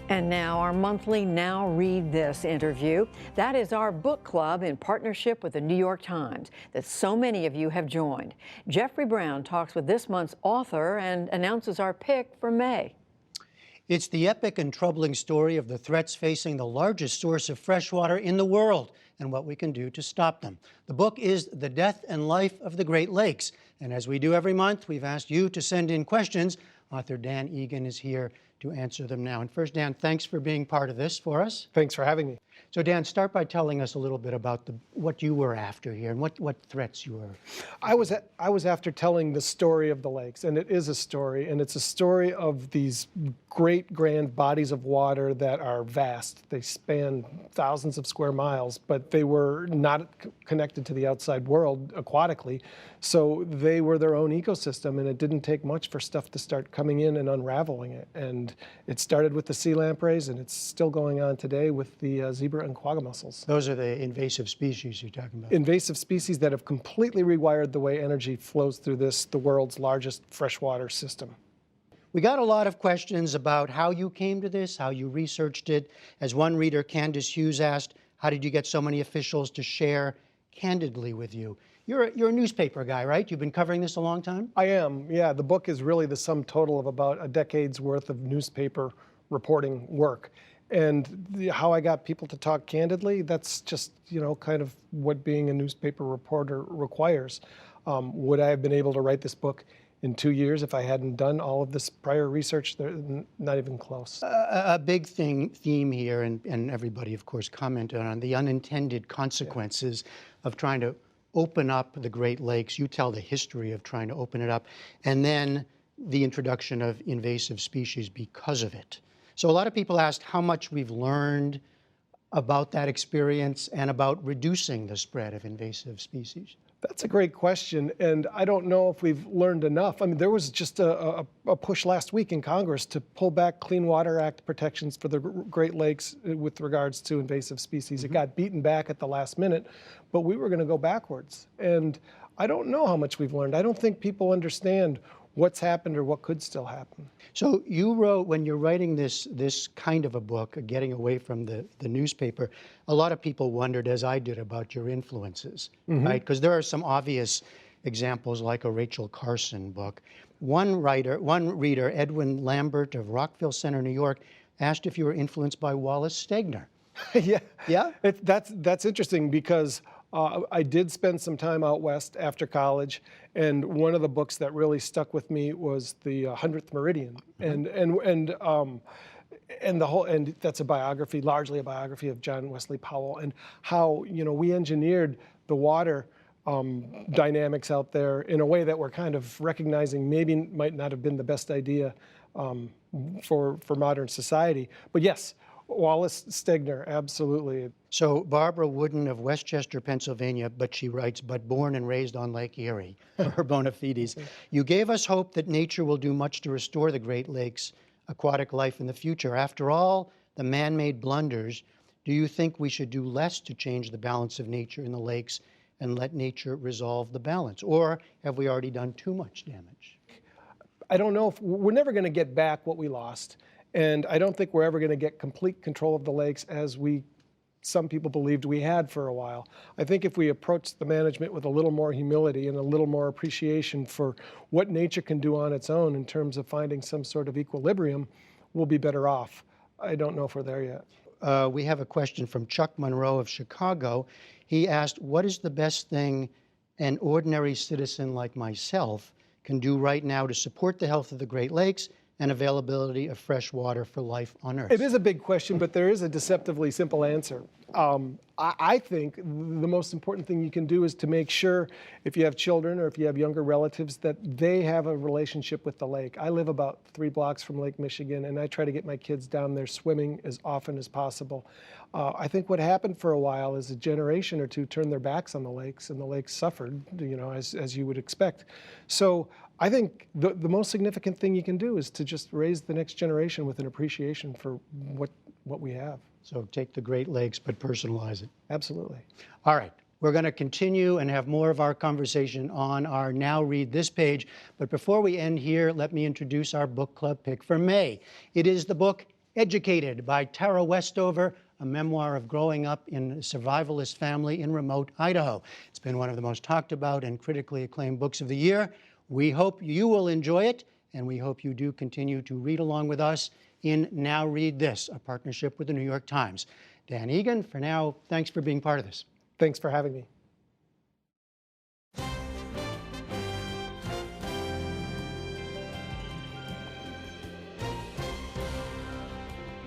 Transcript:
And now our monthly Now Read This interview. That is our book club in partnership with the New York Times that so many of you have joined. Jeffrey Brown talks with this month's author and announces our pick for May. It's the epic and troubling story of the threats facing the largest source of fresh water in the world and what we can do to stop them. The book is The Death and Life of the Great Lakes. And as we do every month, we've asked you to send in questions. Author Dan Egan is here to answer them now. And first, Dan, thanks for being part of this for us. Thanks for having me. So, Dan, start by telling us a little bit about what you were after here and what threats you were. I was after telling the story of the lakes, and it is a story, and it's a story of these great, grand bodies of water that are vast. They span thousands of square miles, but they were not connected to the outside world aquatically, so they were their own ecosystem, and it didn't take much for stuff to start coming in and unraveling it. And it started with the sea lampreys, and it's still going on today with the zebra and quagga mussels. Those are the invasive species you're talking about. Invasive species that have completely rewired the way energy flows through the world's largest freshwater system. We got a lot of questions about how you came to this, how you researched it. As one reader, Candace Hughes, asked, how did you get so many officials to share candidly with you? You're a newspaper guy, right? You've been covering this a long time? I am, yeah. The book is really the sum total of about a decade's worth of newspaper reporting work. And how I got people to talk candidly, that's just, kind of what being a newspaper reporter requires. Would I have been able to write this book in 2 years if I hadn't done all of this prior research? Not even close. A big theme here, and everybody, of course, commented on the unintended consequences of trying to open up the Great Lakes. You tell the history of trying to open it up, and then the introduction of invasive species because of it. So a lot of people asked how much we've learned about that experience and about reducing the spread of invasive species. That's a great question, and I don't know if we've learned enough. I mean, there was just a push last week in Congress to pull back Clean Water Act protections for the Great Lakes with regards to invasive species. It got beaten back at the last minute, but we were going to go backwards. And I don't know how much we've learned. I don't think people understand what's happened or what could still happen. So you wrote, when you're writing this kind of a book, getting away from the newspaper, a lot of people wondered, as I did, about your influences, right? Because there are some obvious examples, like a Rachel Carson book. One reader, Edwin Lambert of Rockville Center, New York, asked if you were influenced by Wallace Stegner. Yeah. Yeah? That's interesting because I did spend some time out west after college, and one of the books that really stuck with me was the 100th Meridian, and that's a biography, largely a biography of John Wesley Powell, and how we engineered the water dynamics out there in a way that we're kind of recognizing maybe might not have been the best idea for modern society. But yes, Wallace Stegner, absolutely. So Barbara Wooden of Westchester, Pennsylvania, but she writes, but born and raised on Lake Erie, her bona fides. You gave us hope that nature will do much to restore the Great Lakes aquatic life in the future. After all the man-made blunders, do you think we should do less to change the balance of nature in the lakes and let nature resolve the balance? Or have we already done too much damage? I don't know if we're never going to get back what we lost. And I don't think we're ever going to get complete control of the lakes as some people believed we had for a while. I think if we approach the management with a little more humility and a little more appreciation for what nature can do on its own in terms of finding some sort of equilibrium, we'll be better off. I don't know if we're there yet. We have a question from Chuck Monroe of Chicago. He asked, what is the best thing an ordinary citizen like myself can do right now to support the health of the Great Lakes and availability of fresh water for life on Earth? It is a big question, but there is a deceptively simple answer. I think the most important thing you can do is to make sure, if you have children or if you have younger relatives, that they have a relationship with the lake. I live about 3 blocks from Lake Michigan, and I try to get my kids down there swimming as often as possible. I think what happened for a while is a generation or two turned their backs on the lakes, and the lakes suffered, as you would expect. So I think the most significant thing you can do is to just raise the next generation with an appreciation for what we have. So take the Great Lakes, but personalize it. Absolutely. All right. We're going to continue and have more of our conversation on our Now Read This page. But before we end here, let me introduce our book club pick for May. It is the book Educated by Tara Westover, a memoir of growing up in a survivalist family in remote Idaho. It's been one of the most talked about and critically acclaimed books of the year. We hope you will enjoy it, and we hope you do continue to read along with us in Now Read This, a partnership with the New York Times. Dan Egan, for now, thanks for being part of this. Thanks for having me.